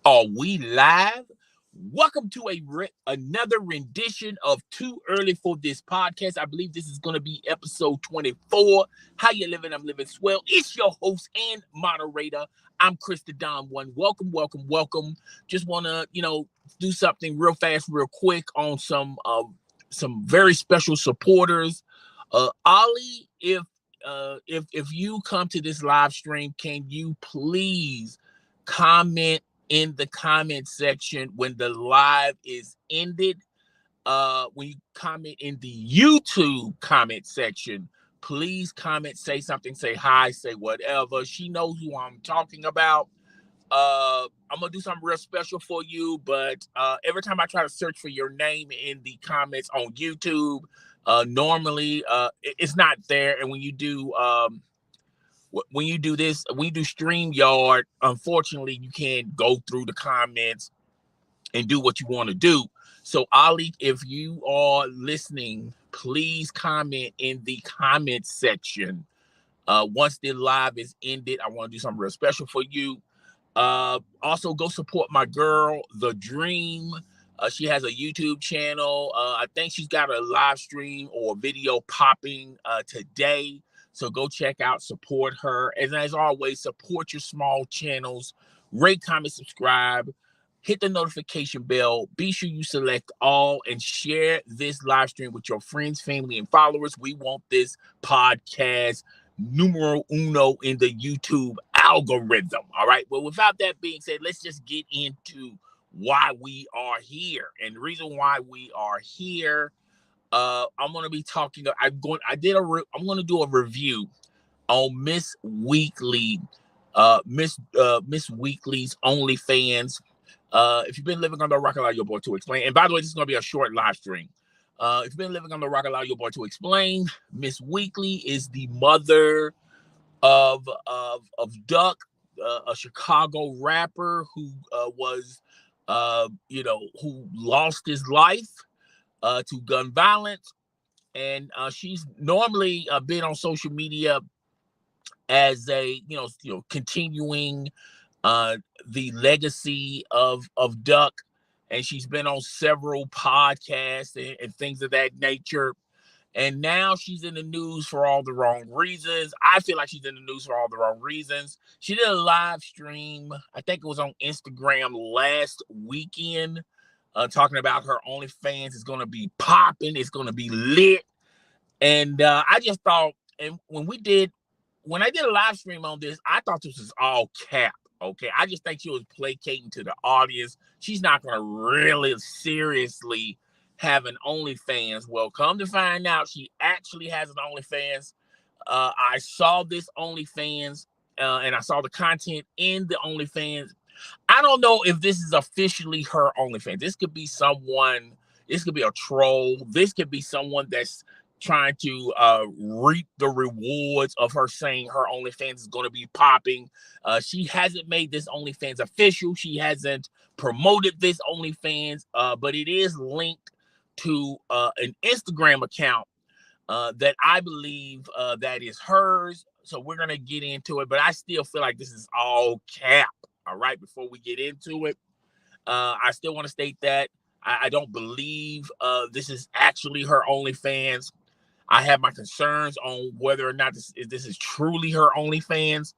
Are we live? Welcome to another rendition of Too Early for This podcast. I believe this is going to be episode 24. How you living? I'm living swell. It's your host and moderator. I'm Chris the Don One. Welcome. Just want to, do something real fast, real quick on some very special supporters. Ollie, if you come to this live stream, can you please comment in the comment section when the live is ended? When you comment in the YouTube comment section, please comment, say something, say hi, say whatever. She knows who I'm talking about. I'm gonna do something real special for you, but every time I try to search for your name in the comments on YouTube, normally it's not there. And when you do this, when you do StreamYard, unfortunately, you can't go through the comments and do what you want to do. So, Ali, if you are listening, please comment in the comment section. Once the live is ended, I want to do something real special for you. Also, go support my girl, The Dream. She has a YouTube channel. I think she's got a live stream or video popping today. So go check out, support her. And as always, support your small channels. Rate, comment, subscribe. Hit the notification bell. Be sure you select all and share this live stream with your friends, family, and followers. We want this podcast numero uno in the YouTube algorithm. All right. Well, without that being said, let's just get into why we are here. And the reason why we are here, I'm going to be talking. I'm going to do a review on Miss Weekly, Miss Weekly's OnlyFans. If you've been living under a rock, allow your boy to explain. And by the way, this is going to be a short live stream. If you've been living under a rock, allow your boy to explain. Miss Weekly is the mother of Duck, a Chicago rapper who who lost his life to gun violence. And she's normally been on social media as a continuing the legacy of Duck, and she's been on several podcasts and things of that nature. And now she's in the news for all the wrong reasons. I feel like she's in the news for all the wrong reasons. She did a live stream, I think it was on Instagram last weekend, talking about her OnlyFans is going to be popping, it's going to be lit. And I just thought, and when I did a live stream on this, I thought this was all cap. Okay, I just think she was placating to the audience. She's not going to really seriously have an OnlyFans. Well, come to find out, she actually has an OnlyFans. I saw this OnlyFans, and I saw the content in the OnlyFans. I don't know if this is officially her OnlyFans. This could be someone. This could be a troll. This could be someone that's trying to reap the rewards of her saying her OnlyFans is going to be popping. She hasn't made this OnlyFans official. She hasn't promoted this OnlyFans, but it is linked to an Instagram account that I believe that is hers. So we're going to get into it, but I still feel like this is all cap. All right, before we get into it, I still want to state that I don't believe this is actually her OnlyFans. I have my concerns on whether or not this is truly her OnlyFans.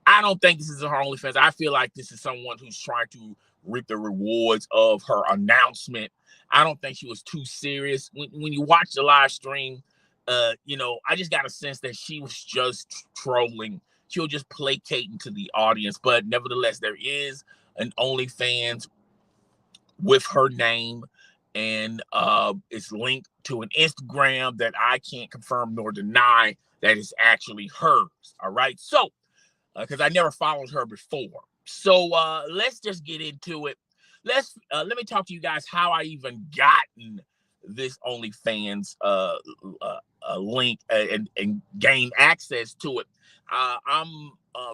I don't think this is her OnlyFans. I feel like this is someone who's trying to reap the rewards of her announcement. I don't think she was too serious. When you watch the live stream, I just got a sense that she was just trolling. She was just placating to the audience. But nevertheless, there is an OnlyFans with her name, and it's linked to an Instagram that I can't confirm nor deny that is actually hers. All right. So, because I never followed her before. So let's just get into it. Let me talk to you guys how I even gotten this OnlyFans link and gain access to it. I'm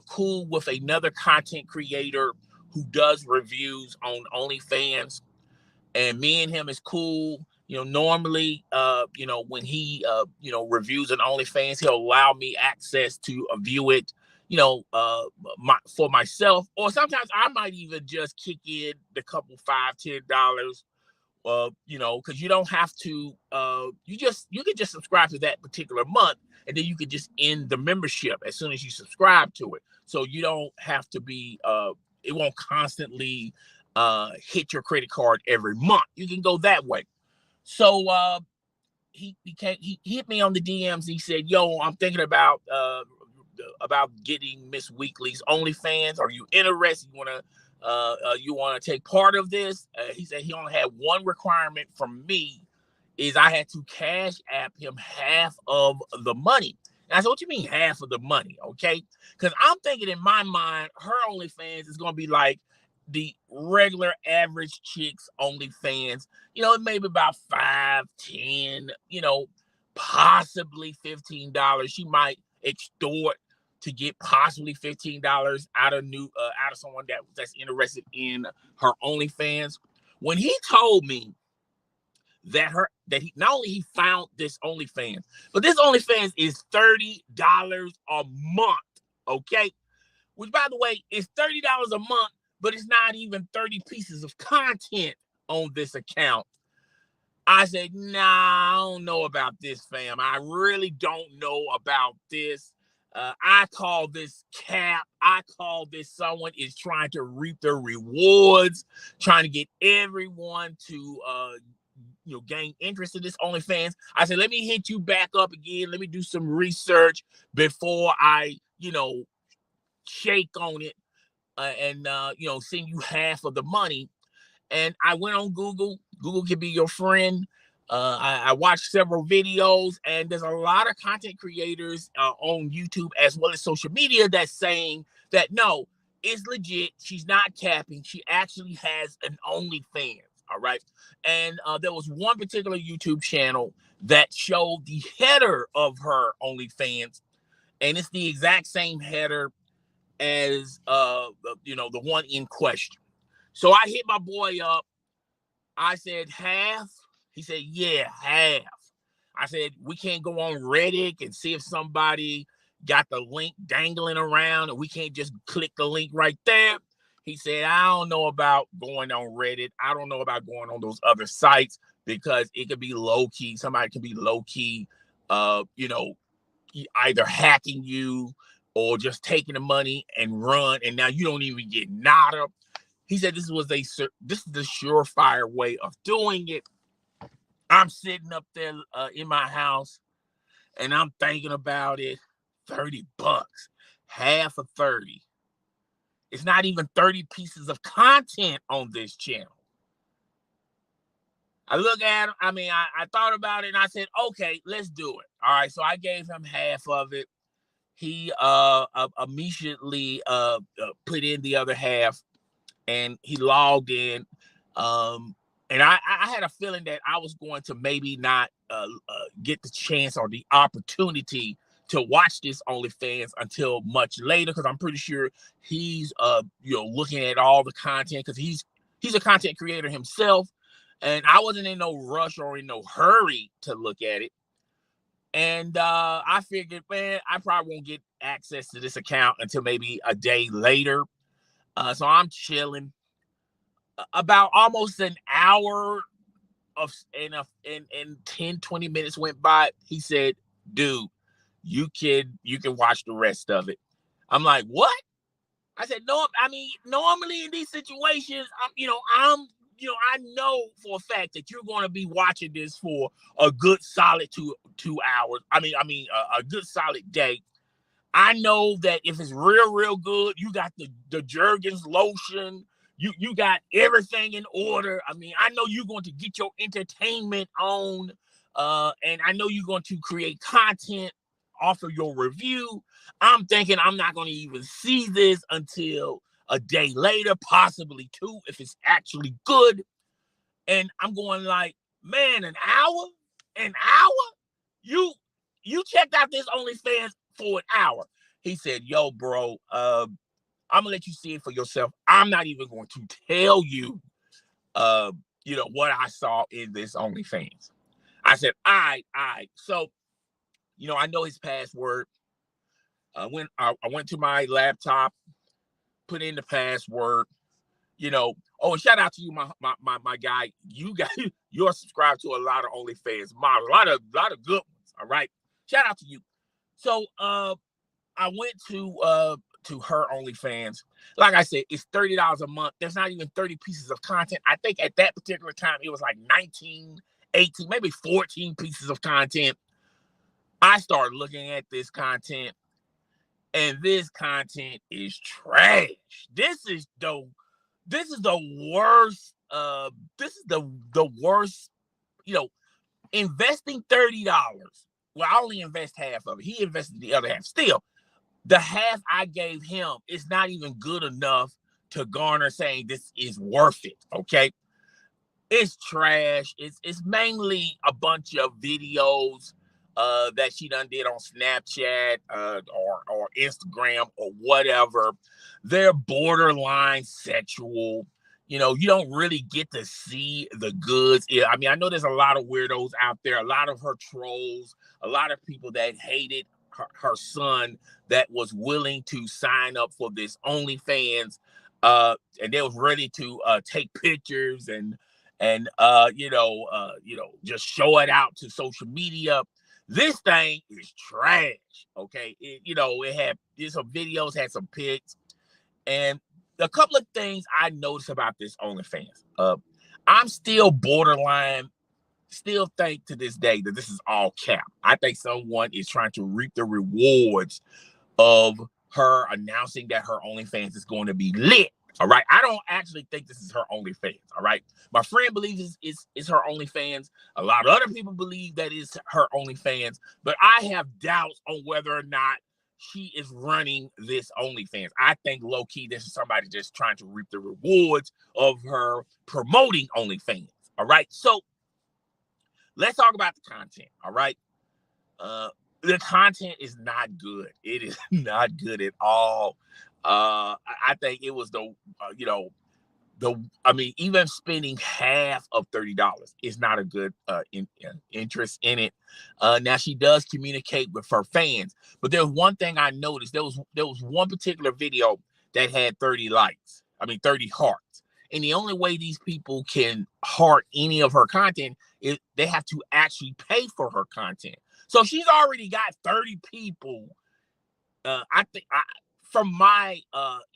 cool with another content creator who does reviews on OnlyFans, and me and him is cool. Normally, when he, reviews an OnlyFans, he'll allow me access to view it, for myself, or sometimes I might even just kick in the couple $5, $10, because you don't have to. You can just subscribe to that particular month, and then you can just end the membership as soon as you subscribe to it. So you don't have to be. It won't constantly hit your credit card every month. You can go that way. So he hit me on the DMs. He said, "Yo, I'm thinking about getting Miss Weekly's OnlyFans. Are you interested? You want to take part of this?" He said he only had one requirement from me, is I had to cash app him half of the money. And I said, "What you mean half of the money?" Okay, because I'm thinking in my mind, her OnlyFans is going to be like the regular average chick's OnlyFans. It may be about 5, 10, possibly $15. She might extort to get possibly $15 out of someone that's interested in her OnlyFans. When he told me that he not only he found this OnlyFans, but this OnlyFans is $30 a month. Okay, which by the way is $30 a month, but it's not even 30 pieces of content on this account. I said, nah, I don't know about this, fam. I really don't know about this. I call this cap. I call this someone is trying to reap their rewards, trying to get everyone to gain interest in this OnlyFans. I said, let me hit you back up again. Let me do some research before I, shake on it and send you half of the money. And I went on Google. Google can be your friend. I watched several videos, and there's a lot of content creators on YouTube as well as social media that's saying that no, it's legit. She's not capping. She actually has an OnlyFans. All right. And there was one particular YouTube channel that showed the header of her OnlyFans, and it's the exact same header as the one in question. So I hit my boy up. I said, half? He said, yeah, half. I said, we can't go on Reddit and see if somebody got the link dangling around and we can't just click the link right there. He said, I don't know about going on Reddit. I don't know about going on those other sites because it could be low-key. Somebody can be low-key, either hacking you or just taking the money and run, and now you don't even get nada. He said this is the surefire way of doing it. I'm sitting up there in my house, and I'm thinking about it. $30, half of 30. It's not even 30 pieces of content on this channel. I look at him. I mean, I thought about it, and I said, okay, let's do it. All right, so I gave him half of it. He immediately put in the other half, and he logged in. And I had a feeling that I was going to maybe not get the chance or the opportunity to watch this OnlyFans until much later, because I'm pretty sure he's looking at all the content, because he's a content creator himself, and I wasn't in no rush or in no hurry to look at it. And I figured, man, I probably won't get access to this account until maybe a day later. So I'm chilling. About almost an hour and 10, 20 minutes went by. He said, dude, you can watch the rest of it. I'm like, what? I said, no, I mean, normally in these situations, I know for a fact that you're going to be watching this for a good solid 2 hours. I mean, a good solid day. I know that if it's real good, you got the Jergens lotion. You got everything in order. I mean, I know you're going to get your entertainment on, and I know you're going to create content off of your review. I'm thinking I'm not going to even see this until a day later, possibly 2, if it's actually good. And I'm going like, man, an hour? An hour? You checked out this OnlyFans for an hour. He said, yo, bro, I'm gonna let you see it for yourself. I'm not even going to tell you, what I saw in this OnlyFans. I said, all right. So, I know his password. I went to my laptop, put in the password, you know. Oh, and shout out to you, my guy. You're subscribed to a lot of OnlyFans models, a lot of good ones. All right. Shout out to you. So I went to her OnlyFans. Like I said, it's $30 a month. There's not even 30 pieces of content. I think at that particular time it was like 19, 18, maybe 14 pieces of content. I started looking at this content, and this content is trash. This is the worst. This is the worst. You know, investing $30. Well, I only invest half of it. He invested the other half. Still, the half I gave him is not even good enough to garner saying this is worth it. Okay, it's trash. It's mainly a bunch of videos that she done did on Snapchat or Instagram or whatever. They're borderline sexual. You know, you don't really get to see the goods. Yeah, I mean, I know there's a lot of weirdos out there, a lot of her trolls, a lot of people that hated her son that was willing to sign up for this OnlyFans, and they was ready to take pictures and just show it out to social media. This thing is trash. Okay, it had some videos, had some pics, and a couple of things I noticed about this OnlyFans. I'm still borderline, still think to this day that this is all cap. I think someone is trying to reap the rewards of her announcing that her OnlyFans is going to be lit. All right. I don't actually think this is her OnlyFans. All right. My friend believes it's her OnlyFans. A lot of other people believe that it's her OnlyFans, but I have doubts on whether or not she is running this OnlyFans. I think low key, this is somebody just trying to reap the rewards of her promoting OnlyFans. All right. So let's talk about the content. All right. The content is not good. It is not good at all. I think it was even spending half of $30 is not a good interest in it. Now she does communicate with her fans, but there's one thing I noticed. There was one particular video that had 30 likes. 30 hearts. And the only way these people can heart any of her content is they have to actually pay for her content. So she's already got 30 people. From my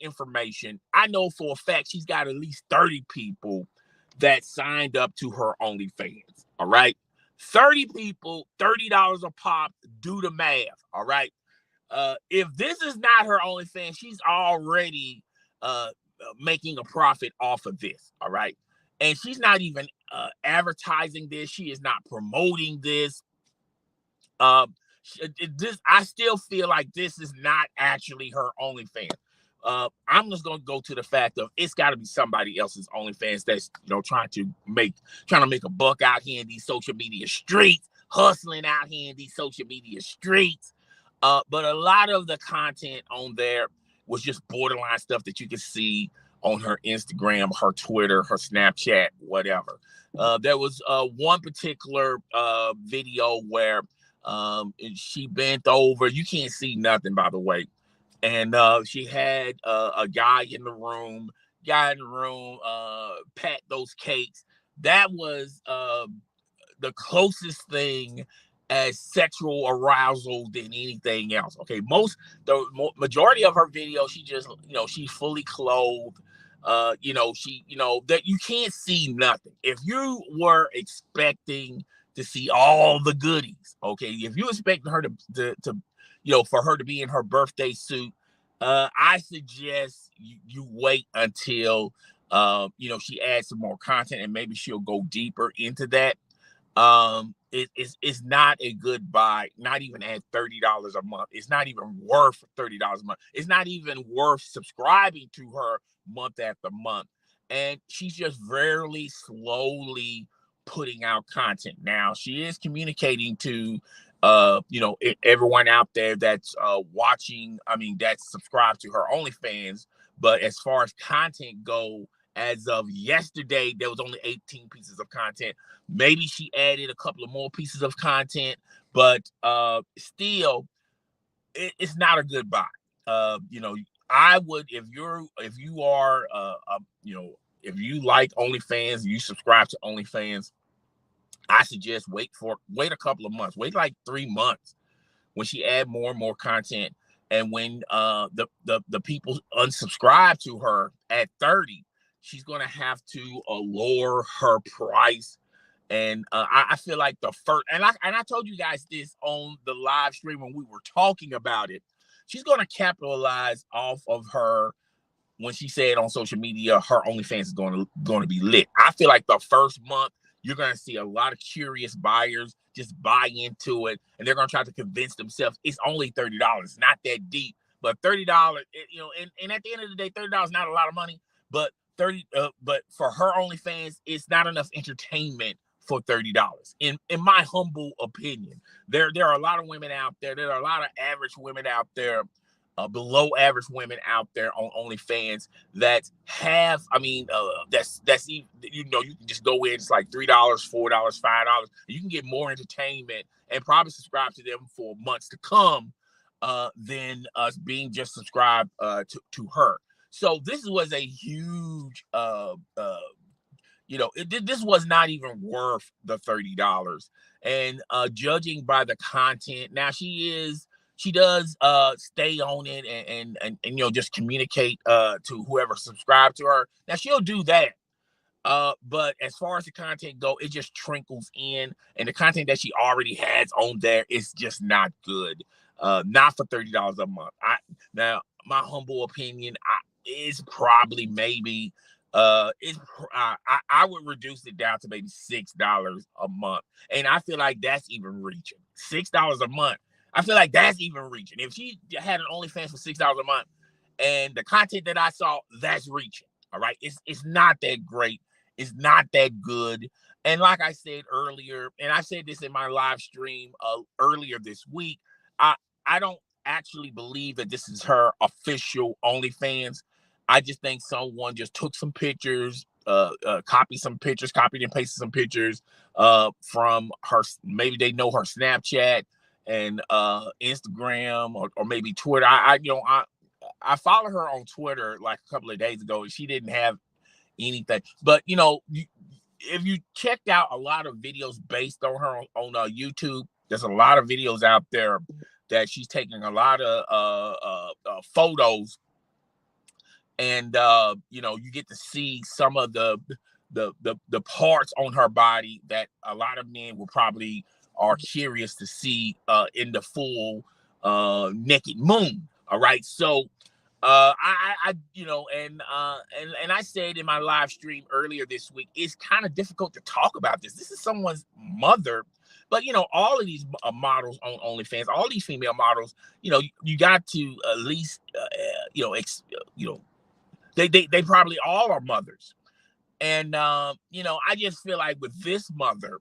information, I know for a fact she's got at least 30 people that signed up to her OnlyFans. All right. 30 people, $30 a pop, do the math. All right. If this is not her OnlyFans, she's already making a profit off of this. All right. And she's not even advertising this. She is not promoting this. I still feel like this is not actually her OnlyFans. I'm just gonna go to the fact of it's got to be somebody else's OnlyFans that's trying to make a buck out here in these social media streets, hustling out here in these social media streets. But a lot of the content on there was just borderline stuff that you could see on her Instagram, her Twitter, her Snapchat, whatever. There was one particular video where she bent over. You can't see nothing, by the way. And she had a guy in the room, pat those cakes. That was the closest thing as sexual arousal than anything else. Okay, the majority of her videos, she just, she's fully clothed. That you can't see nothing. If you were expecting to see all the goodies, okay, if you expect her to for her to be in her birthday suit, I suggest you wait until she adds some more content and maybe she'll go deeper into that. It's not a good buy, not even at $30 a month. It's not even worth $30 a month. It's not even worth subscribing to her month after month. And she's just very slowly putting out content. Now she is communicating to everyone out there that's watching, that's subscribed to her OnlyFans. But as far as content go, as of yesterday, there was only 18 pieces of content. Maybe she added a couple of more pieces of content, but still, it's not a good buy. You know, I would, if you are you know, if you like OnlyFans, you subscribe to OnlyFans, I suggest wait a couple of months, wait like 3 months when she add more and more content. And when the people unsubscribe to her at 30, she's gonna have to lower her price. And I feel like the first, and I told you guys this on the live stream when we were talking about it, she's gonna capitalize off of her when she said on social media her OnlyFans is going to be lit. I feel like the first month you're going to see a lot of curious buyers just buy into it, and they're going to try to convince themselves it's only $30. It's not that deep, but $30, you know, and at the end of the day, $30 is not a lot of money, but but for her OnlyFans, it's not enough entertainment for $30. In my humble opinion, there are a lot of women out there. There are a lot of average women out there, below average women out there on OnlyFans that have, I mean, that's even, you know, you can just go in, it's like $3, $4, $5. You can get more entertainment and probably subscribe to them for months to come than us being just subscribed to her. So this was a huge, you know, this was not even worth the $30. And judging by the content, now she does stay on it and you know, just communicate to whoever subscribed to her. Now she'll do that. But as far as the content go, it just trickles in, and the content that she already has on there is just not good. Not for $30 a month. Now my humble opinion is probably maybe I would reduce it down to maybe $6 a month, and I feel like that's even reaching $6 a month. I feel like that's even reaching. If she had an OnlyFans for $6 a month, and the content that I saw, that's reaching. All right, it's not that great. It's not that good. And like I said earlier, and I said this in my live stream earlier this week, I don't actually believe that this is her official OnlyFans. I just think someone just took some pictures, copied and pasted some pictures from her. Maybe they know her Snapchat and Instagram or maybe Twitter. I followed her on Twitter like a couple of days ago, and she didn't have anything. But you know, if you checked out a lot of videos based on her on YouTube, there's a lot of videos out there that she's taking a lot of photos, and you know, you get to see some of the parts on her body that a lot of men will probably are curious to see in the full naked moon. All right, so I you know, and I said in my live stream earlier this week, it's kind of difficult to talk about this. This is someone's mother, but you know, all of these models on OnlyFans, all these female models, you know, you got to at least you know, you know, they probably all are mothers, and you know, I just feel like with this mother,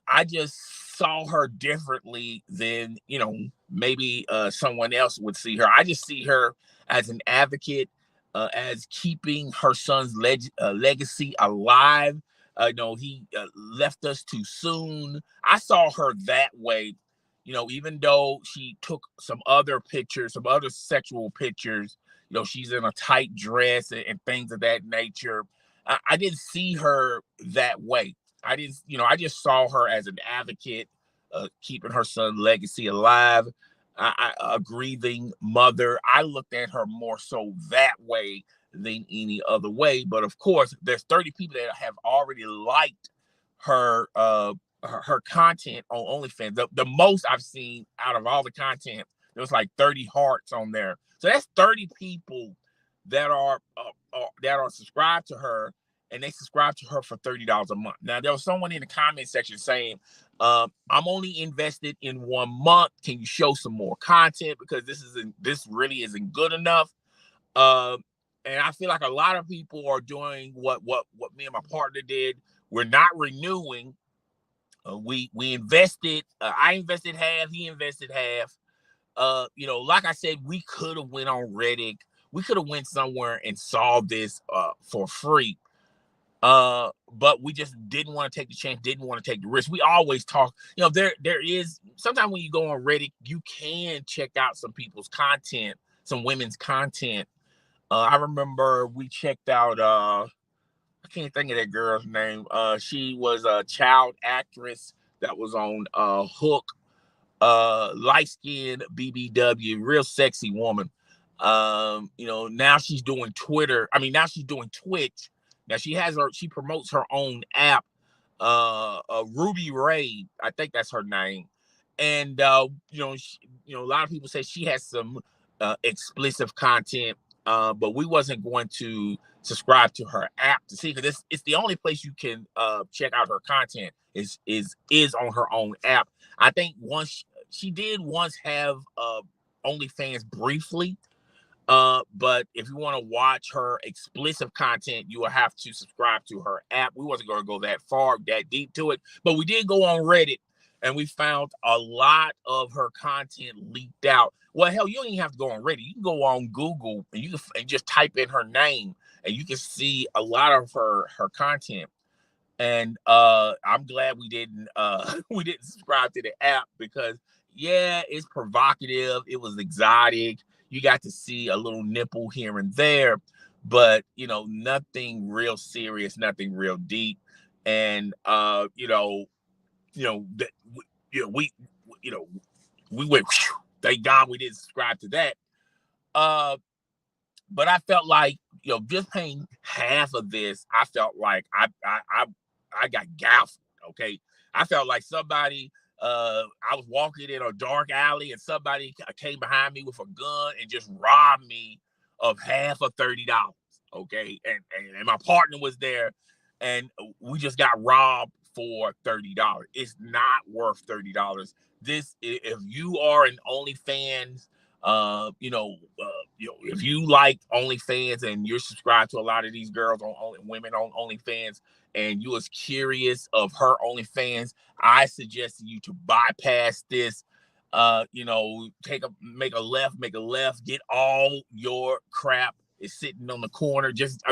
I just saw her differently than, you know, maybe someone else would see her. I just see her as an advocate, as keeping her son's legacy alive. You know, he left us too soon. I saw her that way. You know, even though she took some other pictures, some other sexual pictures, you know, she's in a tight dress and things of that nature. I didn't see her that way. I didn't, you know, I just saw her as an advocate, keeping her son's legacy alive. A grieving mother. I looked at her more so that way than any other way. But of course, there's 30 people that have already liked her her content on OnlyFans. The most I've seen out of all the content, there was like 30 hearts on there. So that's 30 people that are subscribed to her, and they subscribe to her for $30 a month. Now, there was someone in the comment section saying, I'm only invested in 1 month. Can you show some more content? Because this really isn't good enough. And I feel like a lot of people are doing what me and my partner did. We're not renewing. We invested. I invested half. He invested half. You know, like I said, we could have went on Reddit. We could have went somewhere and solved this for free. But we just didn't want to take the chance, didn't want to take the risk. We always talk, there is sometimes when you go on Reddit, you can check out some people's content, some women's content. I remember we checked out, I can't think of that girl's name. She was a child actress that was on Hook, light-skinned BBW, real sexy woman. Now she's doing Twitter. Now she's doing Twitch. Now she promotes her own app, Ruby Ray, I think that's her name. And a lot of people say she has some explicit content, but we wasn't going to subscribe to her app to see, because it's the only place you can check out her content is on her own app. I think she did once have OnlyFans briefly. But if you want to watch her explicit content, you will have to subscribe to her app. We wasn't going to go that far, that deep to it, but we did go on Reddit and we found a lot of her content leaked out. Well, hell, you don't even have to go on Reddit. You can go on Google and you can just type in her name and you can see a lot of her content. And I'm glad we didn't subscribe to the app, because yeah, it's provocative. It was exotic. You got to see a little nipple here and there, but nothing real serious, nothing real deep. And we went. Whew, thank God we didn't subscribe to that. But I felt like just paying half of this, I felt like I got gaffed. Okay, I felt like somebody. I was walking in a dark alley and somebody came behind me with a gun and just robbed me of half of $30. Okay, and my partner was there, and we just got robbed for $30. It's not worth $30. If you are an OnlyFans, if you like OnlyFans and you're subscribed to a lot of these girls women on OnlyFans, and you was curious of her OnlyFans, I suggest you to bypass this. Make a left, get all your crap is sitting on the corner. Just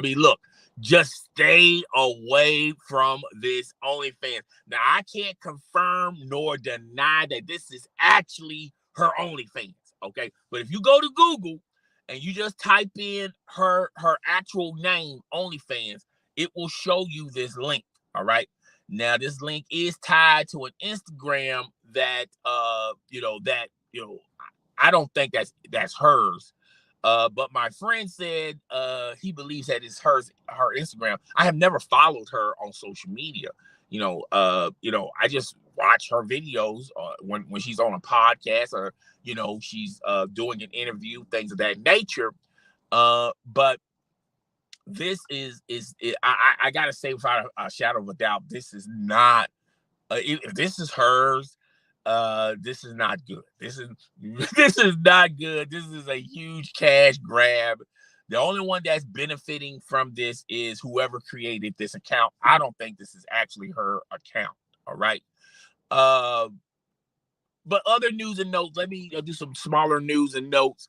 stay away from this OnlyFans. Now, I can't confirm nor deny that this is actually her OnlyFans, okay? But if you go to Google and you just type in her actual name, OnlyFans, it will show you this link, all right? Now, this link is tied to an Instagram that, I don't think that's hers. But my friend said he believes that it's her Instagram. I have never followed her on social media. I just watch her videos when she's on a podcast, or she's doing an interview, things of that nature. But this I gotta say without a shadow of a doubt, this is not. If this is hers, this is not good. This is not good. This is a huge cash grab. The only one that's benefiting from this is whoever created this account. I don't think this is actually her account. All right. But other news and notes. Let me do some smaller news and notes.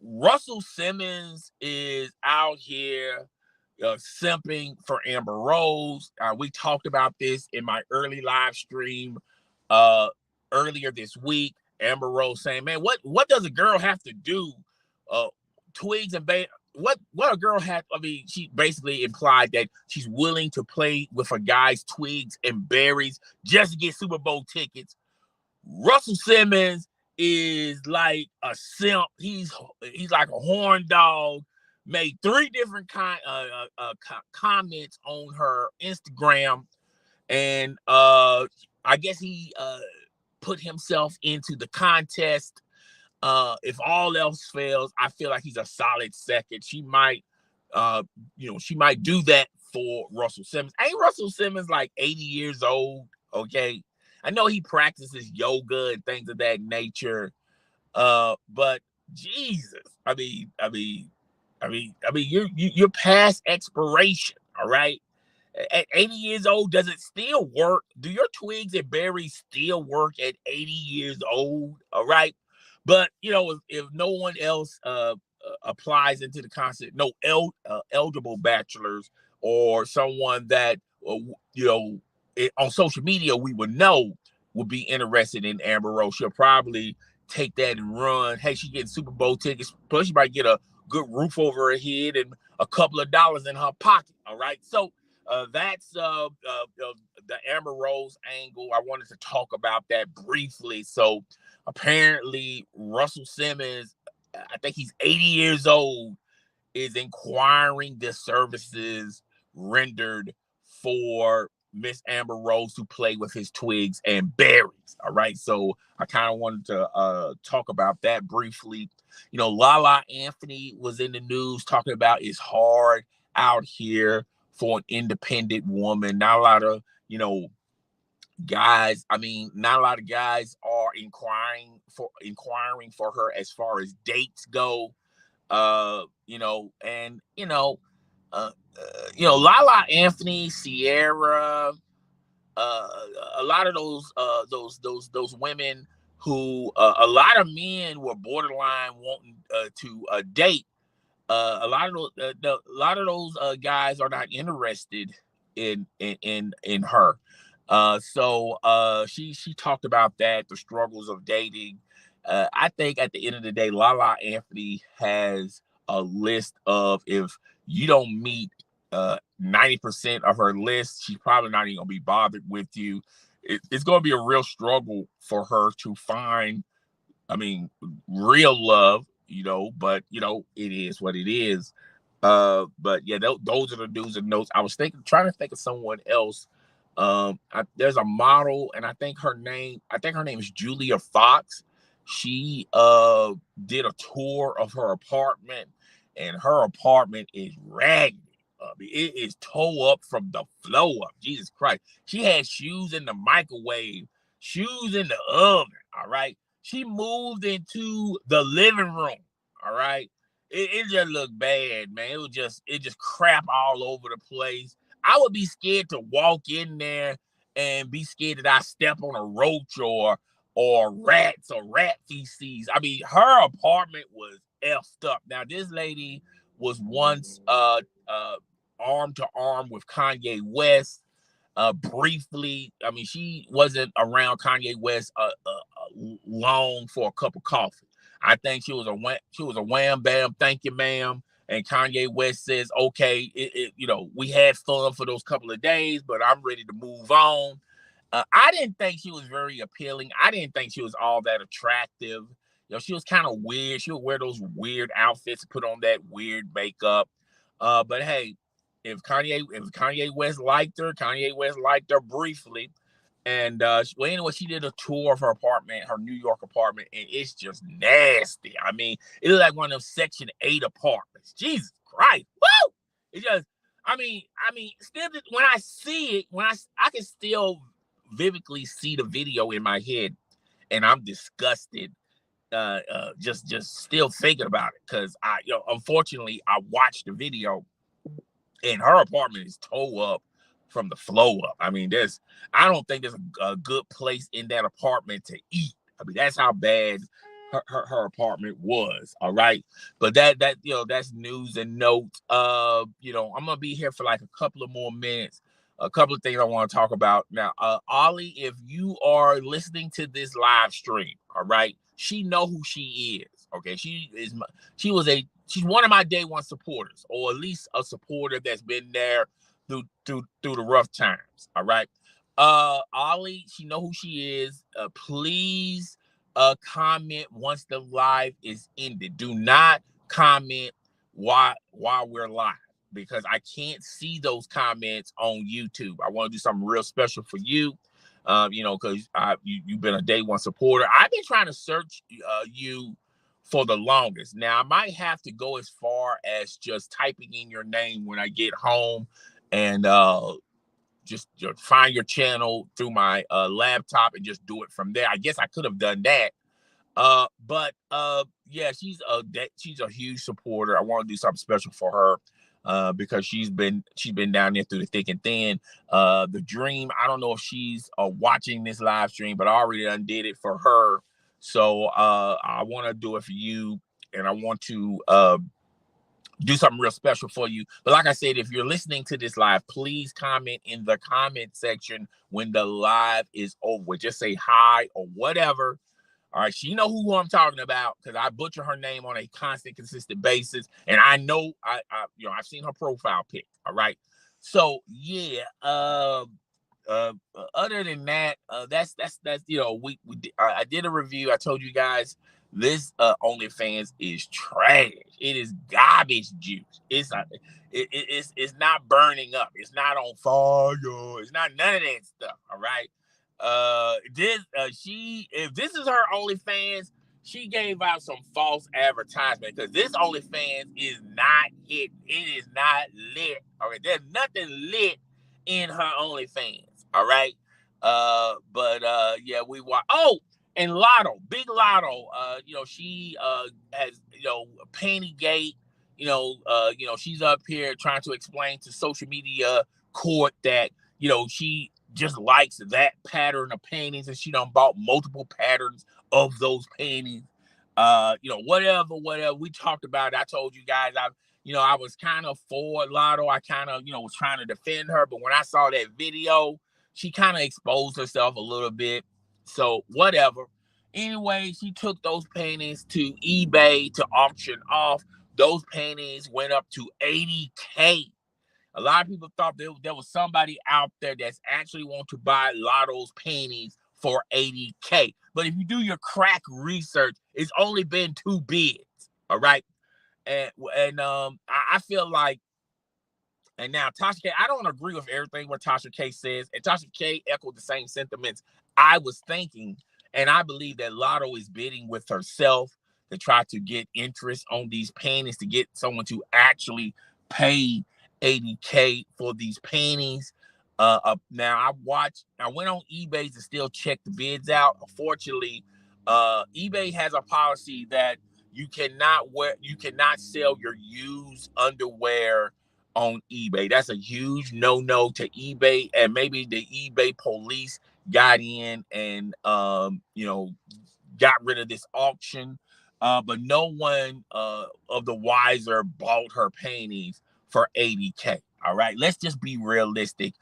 Russell Simmons is out here simping for Amber Rose. We talked about this in my early live stream earlier this week. Amber Rose saying, "Man, what does a girl have to do? Twigs and what a girl had." She basically implied that she's willing to play with a guy's twigs and berries just to get Super Bowl tickets. Russell Simmons is like a simp. He's like a horn dog. Made 3 different comments on her Instagram, and I guess he put himself into the contest. If all else fails, I feel like he's a solid second. She might do that for Russell Simmons. Ain't Russell Simmons like 80 years old? Okay. I know he practices yoga and things of that nature. But Jesus, you're past expiration, all right? At 80 years old, does it still work? Do your twigs and berries still work at 80 years old? All right. But if no one else applies into the concept. No eligible bachelors or someone that on social media we would know would be interested in Amber Rose. She'll probably take that and run. Hey, she's getting Super Bowl tickets. Plus, she might get a good roof over her head and a couple of dollars in her pocket. All right, so that's the Amber Rose angle. I wanted to talk about that briefly. So apparently, Russell Simmons, I think he's 80 years old, is inquiring the services rendered for Miss Amber Rose to play with his twigs and berries. All right. So I kind of wanted to talk about that briefly. Lala Anthony was in the news talking about it's hard out here for an independent woman. Not a lot of, guys. I mean, not a lot of guys are inquiring for her as far as dates go. Lala Anthony, Sierra, a lot of those women who a lot of men were borderline wanting to date. A lot of those guys are not interested in her. So she talked about that, the struggles of dating. I think at the end of the day, Lala Anthony has a list of, if you don't meet 90% of her list, she's probably not even gonna be bothered with you. It's gonna be a real struggle for her to find, real love, but it is what it is. But yeah, those are the do's and don'ts. I was trying to think of someone else. There's a model, and I think her name is Julia Fox. She did a tour of her apartment, and her apartment is raggedy. It is toe up from the floor up. Jesus Christ. She had shoes in the microwave, shoes in the oven. All right. She moved into the living room. All right. It just looked bad, man. It just crap all over the place. I would be scared to walk in there and be scared that I step on a roach or rats or rat feces. I mean, her apartment was effed up. Now, this lady was once arm to arm with Kanye West. Briefly, I mean, she wasn't around Kanye West long for a cup of coffee. I think she was a wham bam, thank you, ma'am. And Kanye West says, okay, we had fun for those couple of days, but I'm ready to move on. I didn't think she was very appealing. I didn't think she was all that attractive. She was kind of weird. She would wear those weird outfits, put on that weird makeup. But hey, if Kanye West liked her briefly. And anyway, she did a tour of her apartment, her New York apartment, and it's just nasty. I mean, it looked like one of those Section 8 apartments. Jesus Christ. Woo! It just, still when I see it, I can still vividly see the video in my head, and I'm disgusted. Just still thinking about it, because unfortunately I watched the video, and her apartment is toe up from the flow up. I mean, I don't think there's a good place in that apartment to eat. I mean, that's how bad her apartment was. All right. But that's news and notes. I'm gonna be here for like a couple of more minutes. A couple of things I want to talk about. Now, Ollie, if you are listening to this live stream, all right, she know who she is. Okay, she's one of my day one supporters, or at least a supporter that's been there through the rough times. All right. Ollie, she know who she is. Please comment once the live is ended. Do not comment while we're live, because I can't see those comments on YouTube. I want to do something real special for you. Because you've been a day one supporter. I've been trying to search you for the longest. Now, I might have to go as far as just typing in your name when I get home, and just find your channel through my laptop and just do it from there. I guess I could have done that. But yeah, she's a huge supporter. I want to do something special for her, because she's been down there through the thick and thin. The dream, I don't know if she's watching this live stream, but I already undid it for her. So I want to do it for you. and I want to do something real special for you. But like I said, if you're listening to this live, please comment in the comment section when the live is over. Just say hi or whatever. All right, she know who I'm talking about because I butcher her name on a constant, consistent basis, and I know I've seen her profile pic. All right, so yeah. Other than that, that's I did a review. I told you guys this OnlyFans is trash. It is garbage juice. It's not burning up. It's not on fire. It's not none of that stuff. All right. If this is her OnlyFans, she gave out some false advertisement because this OnlyFans is not it. It is not lit. All right, there's nothing lit in her OnlyFans. All right. Yeah, we watch. Oh, and Lotto, big Lotto. She has panty-gate. She's up here trying to explain to social media court that she just likes that pattern of panties and she done bought multiple patterns of those panties. Whatever. We talked about it. I told you guys I was kind of for Lotto. I kind of, was trying to defend her. But when I saw that video, she kind of exposed herself a little bit. So whatever. Anyway, she took those panties to eBay to auction off. Those panties went up to $80K. A lot of people thought there was somebody out there that's actually want to buy Lotto's panties for $80K. But if you do your crack research, it's only been 2 bids. All right. And I feel like, and now Tasha K, I don't agree with everything what Tasha K says. And Tasha K echoed the same sentiments I was thinking. And I believe that Lotto is bidding with herself to try to get interest on these panties, to get someone to actually pay $80K for these panties. Now I went on eBay to still check the bids out. Unfortunately, eBay has a policy that you cannot sell your used underwear on eBay. That's a huge no to eBay, and maybe the eBay police got in and got rid of this auction, but no one of the wiser bought her panties for $80K. All right, let's just be realistic.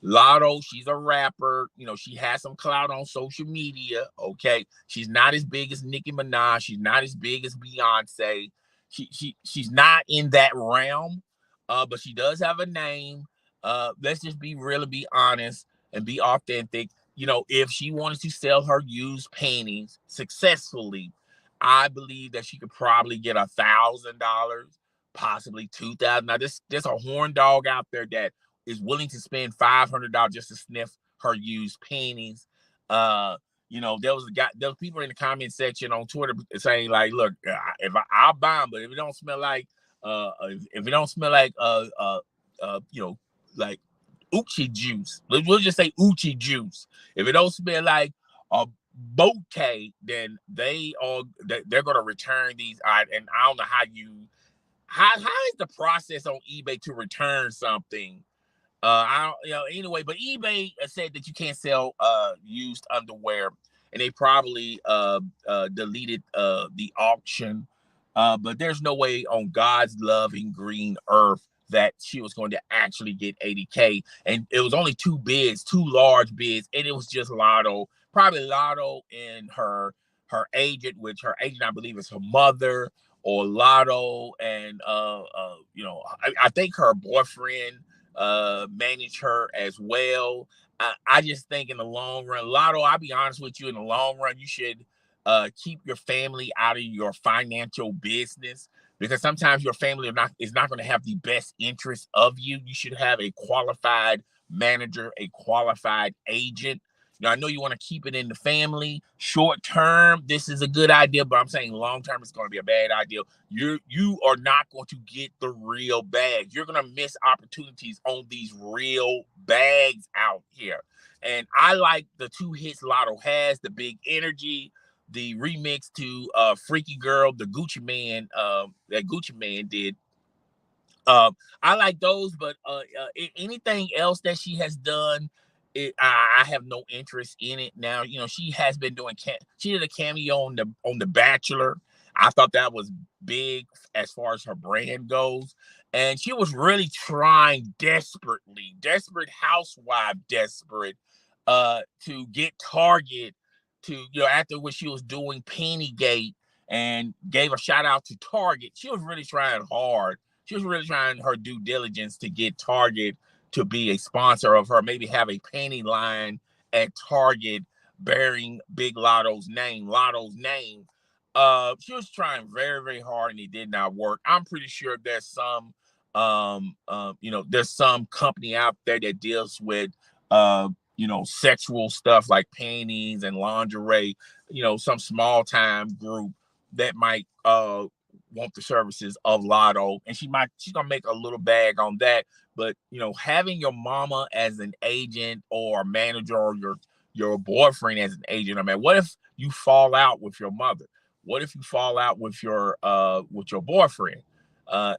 Lotto, she's a rapper. She has some clout on social media. Okay, she's not as big as Nicki Minaj. She's not as big as Beyonce. She's not in that realm, but she does have a name. Let's just be honest and be authentic. If she wanted to sell her used panties successfully, I believe that she could probably get $1,000, possibly $2,000. Now, there's a horn dog out there that is willing to spend $500 just to sniff her used panties. There was people in the comment section on Twitter saying like, "Look, I'll buy them, but if it don't smell like, like Uchi juice, we'll just say Uchi juice. If it don't smell like a bouquet, then they're gonna return these. And I don't know how is the process on eBay to return something. Anyway, but eBay said that you can't sell used underwear, and they probably deleted the auction. But there's no way on God's loving green earth that she was going to actually get $80K. And it was only 2 bids, 2 large bids, and it was just Lotto, probably Lotto and her agent, which her agent I believe is her mother, or Lotto and I think her boyfriend manage her as well. I just think in the long run, Lotto, I'll be honest with you, in the long run, you should keep your family out of your financial business, because sometimes your family is not going to have the best interest of you. You should have a qualified manager, a qualified agent. I know you want to keep it in the family. Short term, this is a good idea, but I'm saying long term, it's going to be a bad idea. You are not going to get the real bags. You're going to miss opportunities on these real bags out here. And I like the 2 hits Lotto has, the Big Energy, the remix to Freaky Girl, the Gucci Man, that Gucci Man did. I like those, but anything else that she has done, I have no interest in it now. She has been doing she did a cameo on the Bachelor. I thought that was big as far as her brand goes. And she was really trying desperately, desperate housewife, desperate, to get Target to, after what she was doing panty-gate and gave a shout out to Target. She was really trying hard. She was really trying her due diligence to get Target to be a sponsor of her, maybe have a panty line at Target bearing Big Lotto's name. She was trying very, very hard and it did not work. I'm pretty sure there's some there's some company out there that deals with sexual stuff like panties and lingerie, some small time group that might want the services of Lotto, and she's gonna make a little bag on that. But having your mama as an agent or manager, or your boyfriend as an agent, I mean, what if you fall out with your mother? What if you fall out with your boyfriend?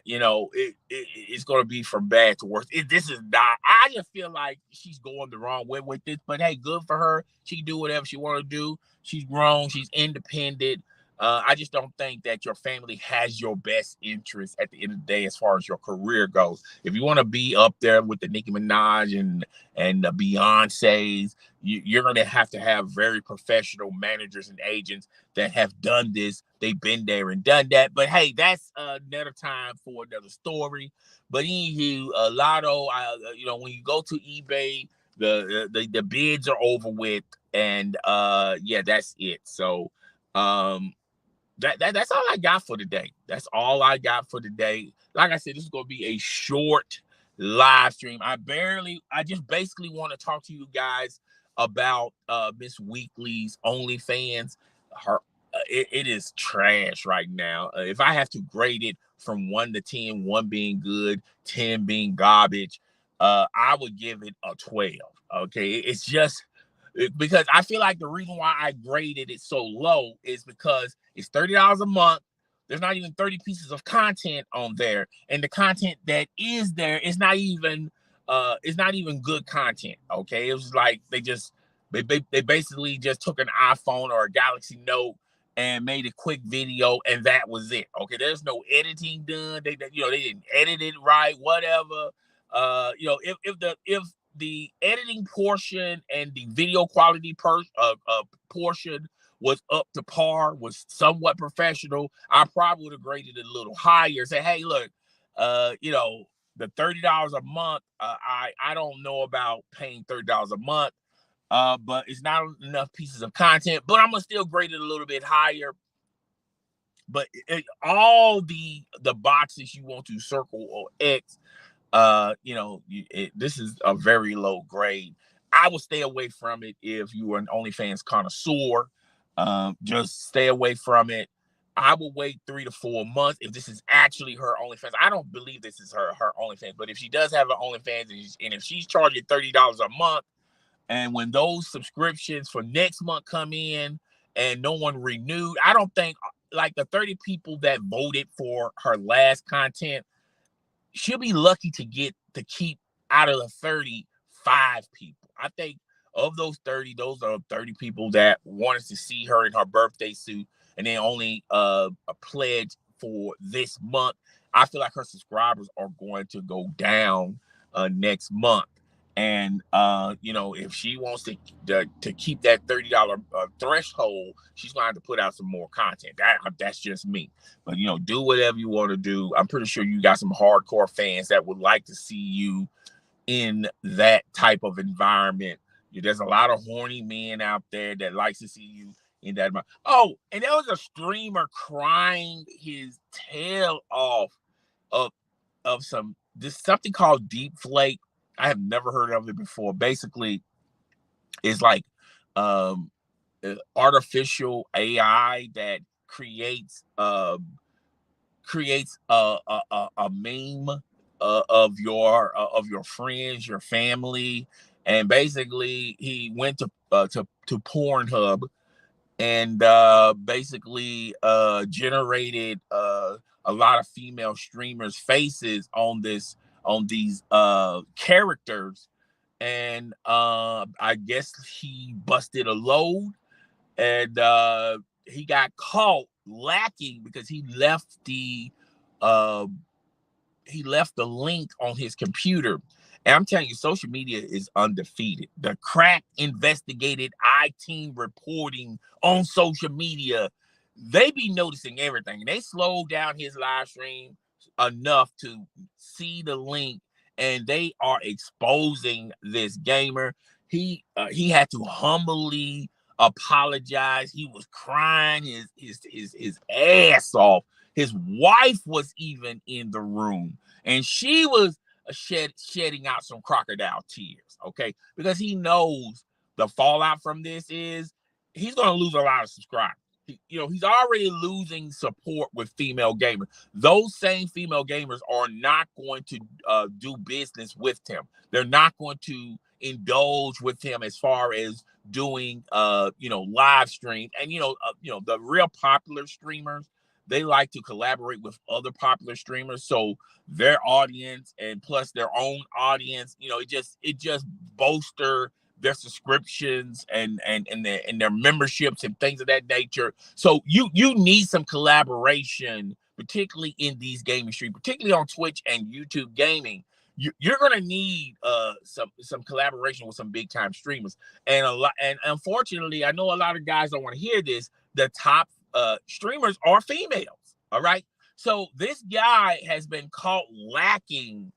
It's going to be from bad to worse. This is not. I just feel like she's going the wrong way with this. But hey, good for her. She can do whatever she want to do. She's grown. She's independent. I just don't think that your family has your best interest at the end of the day as far as your career goes. If you want to be up there with the Nicki Minaj and the Beyoncés, you're going to have very professional managers and agents that have done this. They've been there and done that. But hey, that's another time for another story. But anywho, Lotto, when you go to eBay, the bids are over with, and yeah, that's it. So that's all I got for today. That's all I got for today. Like I said, this is going to be a short live stream. I just basically want to talk to you guys about Miss Weekly's OnlyFans. It is trash right now. If I have to grade it from 1 to 10, 1 being good, 10 being garbage, I would give it a 12. Okay, it's just because I feel like the reason why I graded it so low is because it's $30 a month. There's not even 30 pieces of content on there, and the content that is there is not even good content. Okay, it was like they basically just took an iPhone or a Galaxy Note and made a quick video, and that was it. Okay, there's no editing done. They didn't edit it right, whatever. If the editing portion and the video quality portion was up to par, was somewhat professional, I probably would have graded it a little higher. Say, hey, look, the $30 a month, I don't know about paying $30 a month, but it's not enough pieces of content. But I'm gonna still grade it a little bit higher. But all the boxes you want to circle or X, this is a very low grade. I would stay away from it if you were an OnlyFans connoisseur. Just stay away from it. I will wait 3 to 4 months if this is actually her OnlyFans. I don't believe this is her OnlyFans, but if she does have an OnlyFans and if she's charging $30 a month, and when those subscriptions for next month come in and no one renewed, I don't think like the 30 people that voted for her last content, she'll be lucky to keep out of the 35 people. I think of those 30, those are 30 people that wanted to see her in her birthday suit and then only a pledge for this month. I feel like her subscribers are going to go down next month. And if she wants to keep that $30 threshold, she's gonna have to put out some more content. That's just me. But do whatever you want to do. I'm pretty sure you got some hardcore fans that would like to see you in that type of environment. There's a lot of horny men out there that likes to see you in that. Oh, and there was a streamer crying his tail off of something called Deepfake. I have never heard of it before. Basically, it's like artificial AI that creates a meme of your friends, your family, and basically he went to Pornhub and basically generated a lot of female streamers' faces on these characters, and I guess he busted a load, and he got caught lacking because uh, he left the link on his computer. And I'm telling you, social media is undefeated. The crack investigated I-team reporting on social media, they be noticing everything. They slowed down his live stream enough to see the link, and they are exposing this gamer. He had to humbly apologize. He was crying his ass off. His wife was even in the room, and she was shedding out some crocodile tears, okay? Because he knows the fallout from this is he's going to lose a lot of subscribers. He's already losing support with female gamers. Those same female gamers are not going to do business with him. They're not going to indulge with him as far as doing live streams. And the real popular streamers, they like to collaborate with other popular streamers, so their audience and plus their own audience, it just bolster their subscriptions and their memberships and things of that nature. So you need some collaboration, particularly in these gaming streams, particularly on Twitch and YouTube gaming. You're gonna need some collaboration with some big time streamers, and unfortunately, I know a lot of guys don't want to hear this. The top streamers are females. All right. So this guy has been caught lacking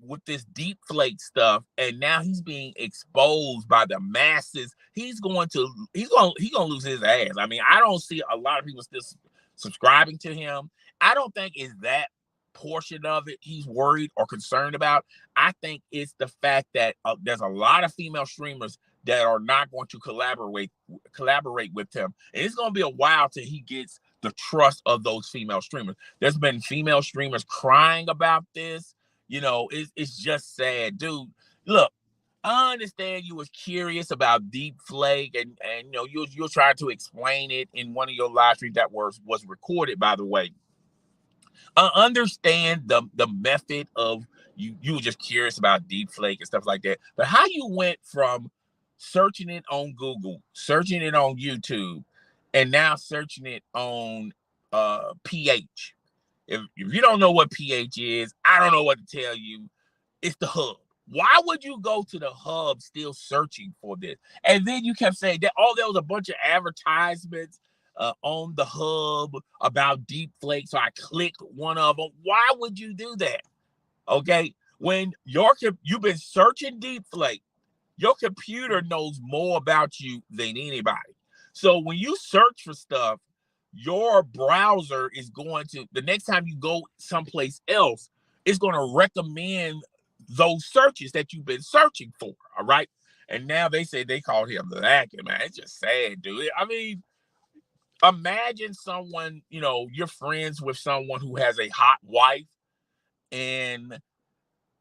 with this Deepfake stuff, and now he's being exposed by the masses. He's gonna lose his ass. I mean, I don't see a lot of people still subscribing to him. I don't think it's that portion of it he's worried or concerned about. I think it's the fact that there's a lot of female streamers that are not going to collaborate with him, and it's going to be a while till he gets the trust of those female streamers. There's been female streamers crying about this. It's just sad, dude. Look, I understand you was curious about Deepfake, and you're trying to explain it in one of your live streams that was recorded, by the way. I understand the method of you were just curious about Deepfake and stuff like that, but how you went from searching it on Google, searching it on YouTube, and now searching it on PH. If you don't know what PH is, I don't know what to tell you. It's the hub. Why would you go to the hub still searching for this? And then you kept saying that there was a bunch of advertisements on the hub about Deepfake, so I clicked one of them. Why would you do that? Okay, when you've been searching Deepfake, your computer knows more about you than anybody. So when you search for stuff, your browser is going to, the next time you go someplace else, it's going to recommend those searches that you've been searching for. All right. And now they say they called him lacking, man. It's just sad, dude. I mean, imagine someone, you're friends with someone who has a hot wife, and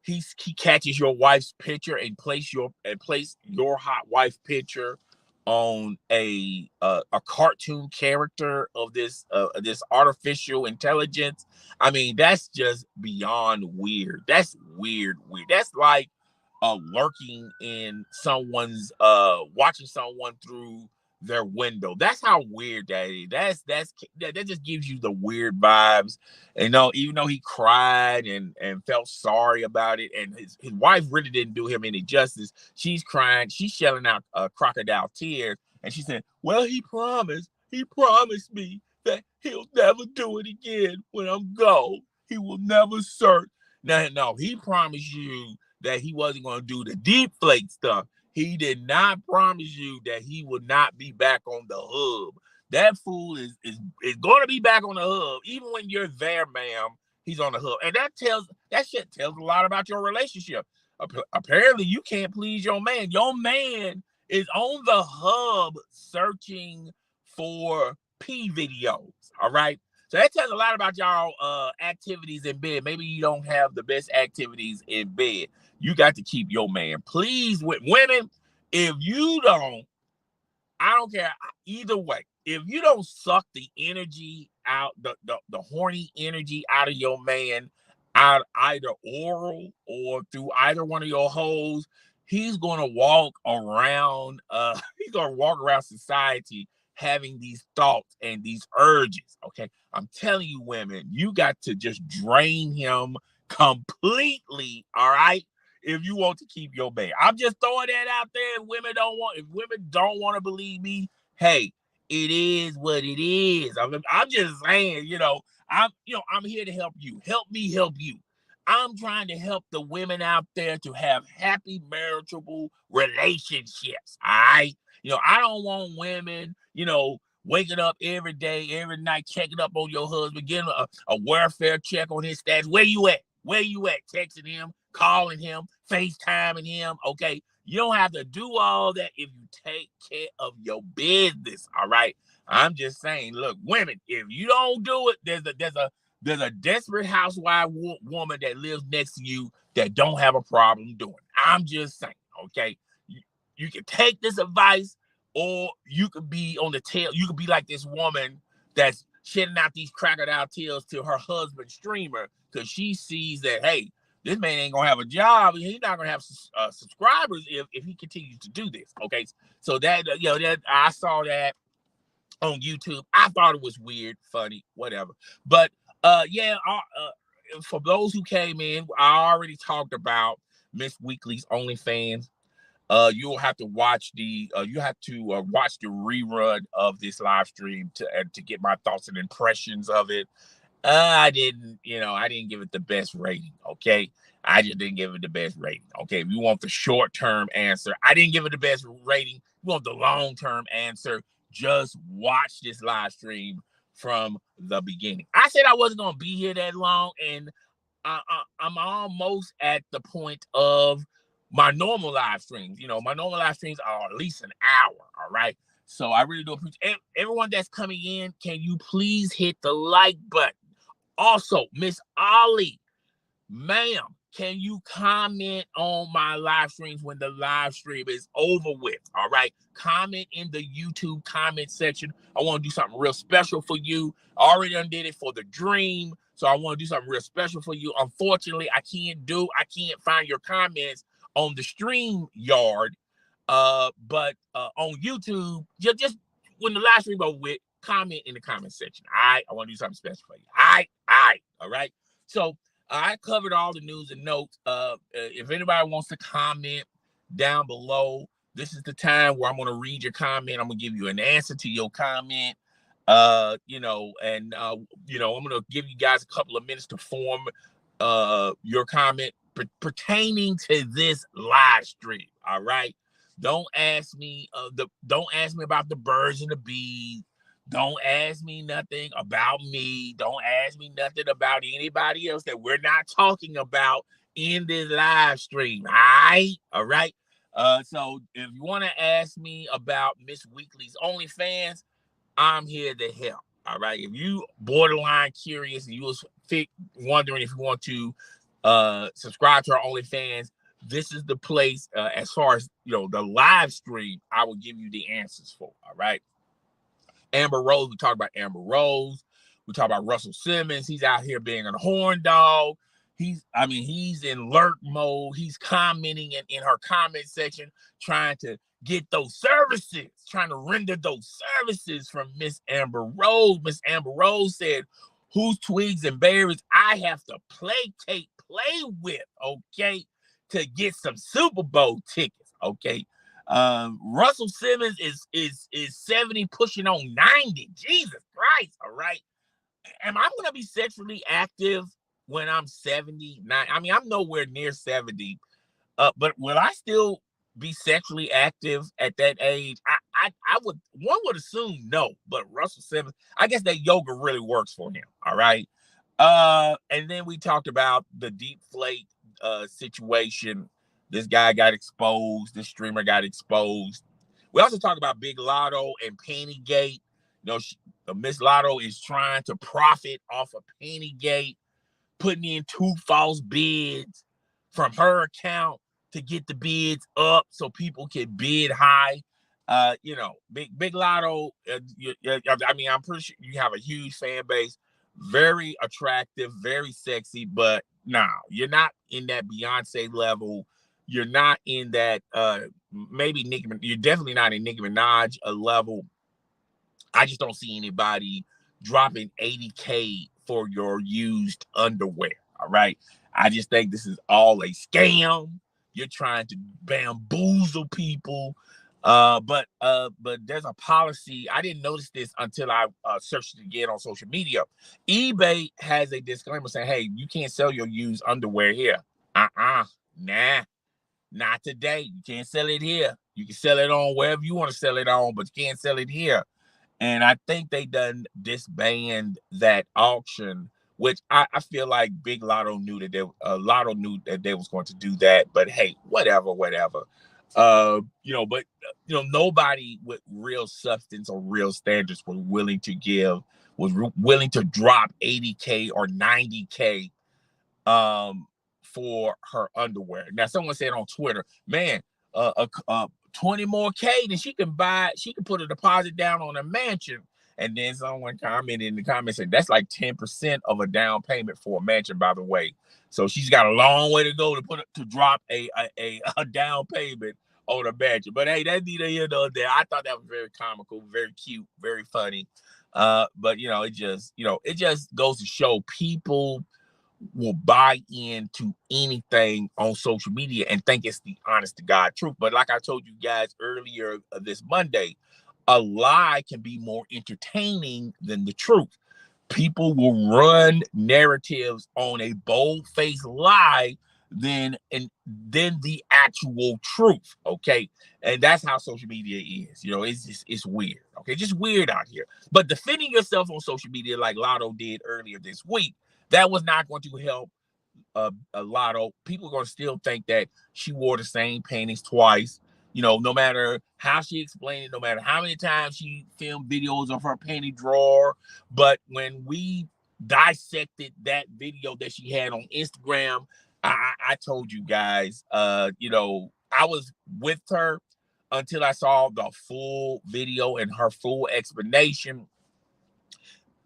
he catches your wife's picture and place your hot wife picture on a cartoon character of this artificial intelligence. I mean, that's just beyond weird. That's weird. That's like lurking in someone's watching someone through their window. That's how weird that is. That just gives you the weird vibes. And even though he cried and felt sorry about it, and his wife really didn't do him any justice. She's crying, she's shelling out crocodile tears, and she said, well, he promised me that he'll never do it again when I'm gone. He will never search. No, he promised you that he wasn't going to do the Deepfake stuff. He did not promise you that he would not be back on the hub. That fool is going to be back on the hub. Even when you're there, ma'am, he's on the hub. And that shit tells a lot about your relationship. Apparently, you can't please your man. Your man is on the hub searching for P videos. All right. So that tells a lot about y'all activities in bed. Maybe you don't have the best activities in bed. You got to keep your man pleased with women. If you don't, I don't care either way. If you don't suck the energy out, the horny energy out of your man, out either oral or through either one of your hoes, he's gonna walk around. He's gonna walk around society having these thoughts and these urges. Okay, I'm telling you, women, you got to just drain him completely. All right, if you want to keep your man. I'm just throwing that out there. If women don't want to believe me, hey, it is what it is. I'm just saying, I'm here to help you. Help me help you. I'm trying to help the women out there to have happy marital relationships. All right. I don't want women, waking up every day, every night, checking up on your husband, getting a welfare check on his status. Where you at? Where you at? Texting him, calling him, FaceTiming him. Okay. You don't have to do all that if you take care of your business. All right. I'm just saying, look, women, if you don't do it, there's a desperate housewife woman that lives next to you that don't have a problem doing it. I'm just saying, okay? You can take this advice, or you could be on the tail. You could be like this woman that's shedding out these crocodile tears to her husband streamer because she sees that, hey, this man ain't gonna have a job and he's not gonna have subscribers if he continues to do this. Okay, so that that I saw that on YouTube. I thought it was weird, funny, whatever. But for those who came in, I already talked about Miss Weekly's OnlyFans. You'll have to watch the rerun of this live stream to get my thoughts and impressions of it. I didn't give it the best rating. Okay, I just didn't give it the best rating. Okay, if you want the short-term answer, I didn't give it the best rating. You want the long-term answer, just watch this live stream from the beginning. I said I wasn't gonna be here that long, and I'm almost at the point of my normal live streams. My normal live streams are at least an hour. All right. So I really do appreciate everyone that's coming in. Can you please hit the like button? Also, Miss Ollie, ma'am, can you comment on my live streams when the live stream is over with? All right. Comment in the YouTube comment section. I want to do something real special for you. I already did it for the dream. So I want to do something real special for you. Unfortunately, I can't find your comments on the stream yard. But on YouTube, just when the live stream over with, comment in the comment section. All right. I want to do something special for you. All right. So I covered all the news and notes. If anybody wants to comment down below, this is the time where I'm going to read your comment. I'm going to give you an answer to your comment. I'm going to give you guys a couple of minutes to form your comment pertaining to this live stream. All right. Don't ask me about the birds and the bees. Don't ask me nothing about me. Don't ask me nothing about anybody else that we're not talking about in this live stream. All right. So if you want to ask me about Miss Weekly's OnlyFans, I'm here to help. All right. If you borderline curious and you was wondering if you want to subscribe to our OnlyFans, this is the place. As far as the live stream, I will give you the answers for. All right. Amber Rose, we talked about Amber Rose. We talked about Russell Simmons. He's out here being a horn dog. He's in lurk mode. He's commenting in her comment section, trying to get those services, trying to render those services from Miss Amber Rose. Miss Amber Rose said, whose twigs and berries I have to play with, okay, to get some Super Bowl tickets, okay. Russell Simmons is 70 pushing on 90. Jesus Christ. All right. Am I going to be sexually active when I'm 79? I mean, I'm nowhere near 70. But will I still be sexually active at that age? One would assume no, but Russell Simmons, I guess that yoga really works for him. All right. And then we talked about the Deepfake situation. This guy got exposed. This streamer got exposed. We also talked about Big Lotto and panty-gate. Miss Lotto is trying to profit off of panty-gate, putting in 2 false bids from her account to get the bids up so people can bid high. Big Lotto. I'm pretty sure you have a huge fan base, very attractive, very sexy, but no, you're not in that Beyonce level. You're not in that maybe Nicki. You're definitely not in Nicki Minaj level. I just don't see anybody dropping 80K for your used underwear. All right. I just think this is all a scam. You're trying to bamboozle people. But there's a policy. I didn't notice this until I searched it again on social media. eBay has a disclaimer saying, hey, you can't sell your used underwear here. Nah, not today. You can't sell it here. You can sell it on wherever you want to sell it on, but you can't sell it here. And I think they done disband that auction, which I feel like Big Lotto knew that Lotto knew that they was going to do that. But hey, whatever. But nobody with real substance or real standards was willing to drop 80K or 90K for her underwear. Now, someone said on Twitter, man, 20 more K, then she can put a deposit down on a mansion. And then someone commented in the comments said that's like 10% of a down payment for a mansion, by the way. So she's got a long way to go to drop a down payment on a mansion. But hey, that's neither here nor there. I thought that was very comical, very cute, very funny. But it just goes to show people will buy into anything on social media and think it's the honest to God truth. But like I told you guys earlier this Monday, a lie can be more entertaining than the truth. People will run narratives on a bold-faced lie than the actual truth. Okay. And that's how social media is. It's weird. Okay, just weird out here. But defending yourself on social media like Lotto did earlier this week, that was not going to help a Lotto. People are going to still think that she wore the same panties twice. No matter how she explained it, no matter how many times she filmed videos of her panty drawer. But when we dissected that video that she had on Instagram, I told you guys, I was with her until I saw the full video and her full explanation.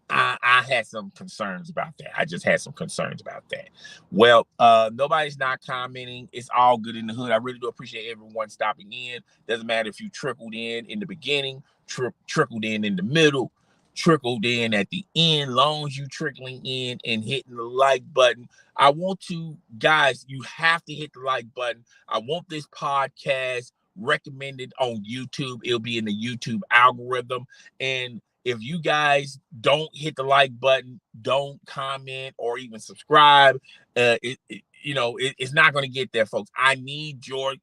I had some concerns about that. I just had some concerns about that. Well, nobody's not commenting. It's all good in the hood. I really do appreciate everyone stopping in. Doesn't matter if you trickled in the beginning, trickled in the middle, trickled in at the end. Long as you trickling in and hitting the like button. I want to, guys, you have to hit the like button. I want this podcast recommended on YouTube. It'll be in the YouTube algorithm. And if you guys don't hit the like button, don't comment or even subscribe, it's not going to get there, folks. I need you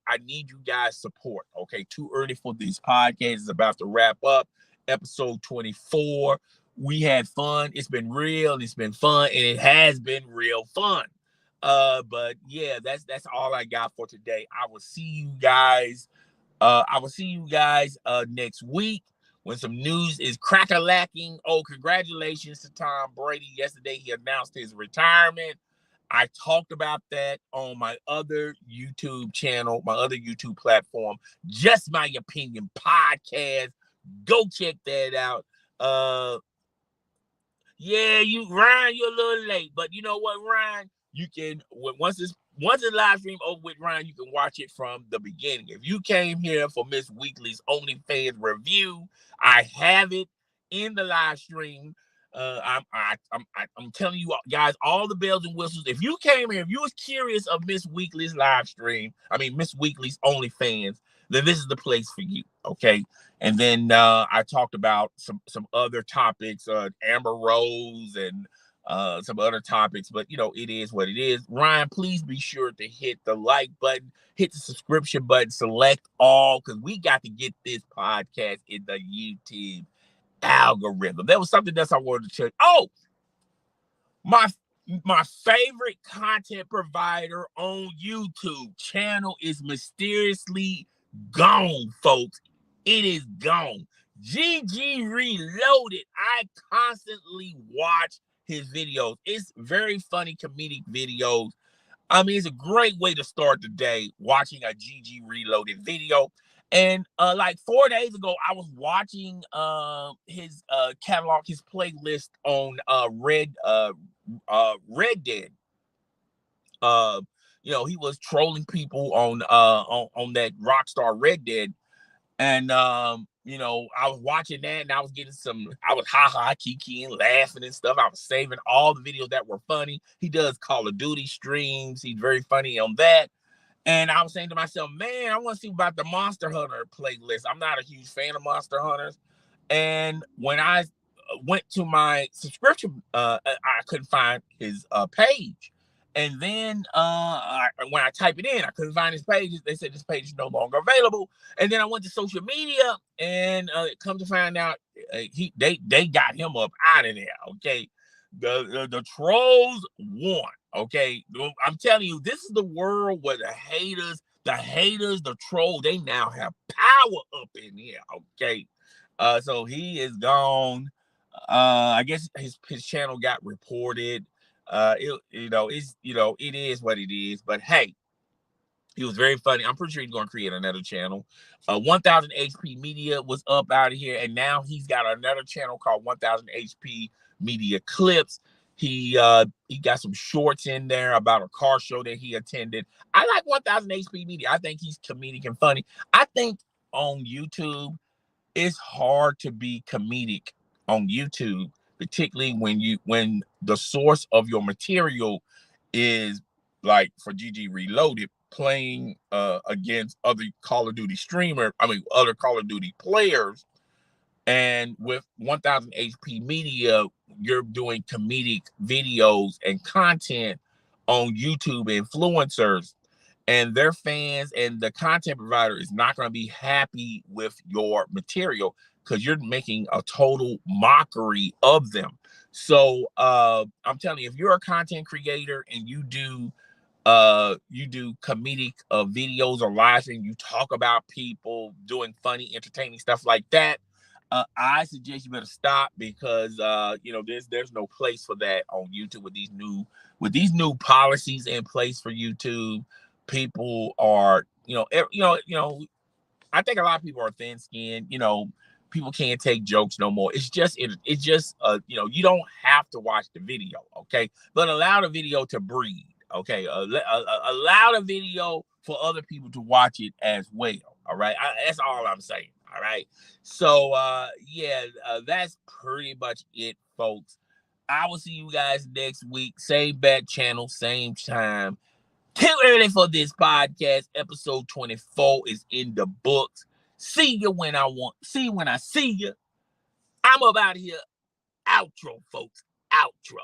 guys' support. Okay, too early for this podcast. It's about to wrap up. Episode 24. We had fun. It's been real. It's been fun, and it has been real fun. But yeah, that's all I got for today. I will see you guys. Next week when some news is crack-a-lacking. Oh, congratulations to Tom Brady. Yesterday, he announced his retirement. I talked about that on my other YouTube channel, my other YouTube platform, Just My Opinion Podcast. Go check that out. Yeah, Ryan, you're a little late, but you know what, Ryan? You can, once the live stream over with, Ryan, you can watch it from the beginning. If you came here for Miss Weekly's OnlyFans review, I have it in the live stream. I'm telling you guys, all the bells and whistles. If you came here, if you was curious of Miss Weekly's live stream, Miss Weekly's OnlyFans, then this is the place for you. Okay. And then I talked about some other topics, Amber Rose and some other topics, but it is what it is. Ryan, please be sure to hit the like button, hit the subscription button, select all, because we got to get this podcast in the YouTube algorithm. There was something else I wanted to tell you. Oh, my favorite content provider on YouTube channel is mysteriously gone, folks. It is gone. GG Reloaded. I constantly watch his videos. It's very funny comedic videos. It's a great way to start the day watching a GG Reloaded video. And like 4 days ago, I was watching his catalog, his playlist on Red Dead. He was trolling people on that Rockstar Red Dead. And I was watching that and I was getting I was kiki and laughing and stuff. I was saving all the videos that were funny. He does Call of Duty streams. He's very funny on that. And I was saying to myself, man, I want to see about the Monster Hunter playlist. I'm not a huge fan of Monster Hunters. And when I went to my subscription, I couldn't find his page. And then when I type it in, I couldn't find his page. They said this page is no longer available. And then I went to social media, and come to find out, they got him up out of there. Okay, the trolls won. Okay, I'm telling you, this is the world where the haters, the troll, they now have power up in here. Okay, so he is gone. I guess his channel got reported. It is what it is. But hey, he was very funny. I'm pretty sure he's going to create another channel. 1000 HP Media was up out of here, and now he's got another channel called 1000 HP Media Clips. He got some shorts in there about a car show that he attended. I like 1000 HP Media. I think he's comedic and funny. I think on YouTube, it's hard to be comedic on YouTube, particularly when the source of your material is like for GG Reloaded playing against other Call of Duty other Call of Duty players. And with 1000 HP Media, you're doing comedic videos and content on YouTube influencers, and their fans and the content provider is not going to be happy with your material because you're making a total mockery of them. So I'm telling you, if you're a content creator and you do comedic videos or lives and you talk about people doing funny, entertaining stuff like that, I suggest you better stop because there's no place for that on YouTube with these new policies in place for YouTube. People are, I think a lot of people are thin-skinned. People can't take jokes no more. You don't have to watch the video, okay? But allow the video to breathe, okay? Allow the video for other people to watch it as well, all right? That's all I'm saying, all right? So, that's pretty much it, folks. I will see you guys next week. Same bad channel, same time. Too early for this podcast. Episode 24 is in the books. See you when I see you. I'm up out here. Outro, folks. Outro.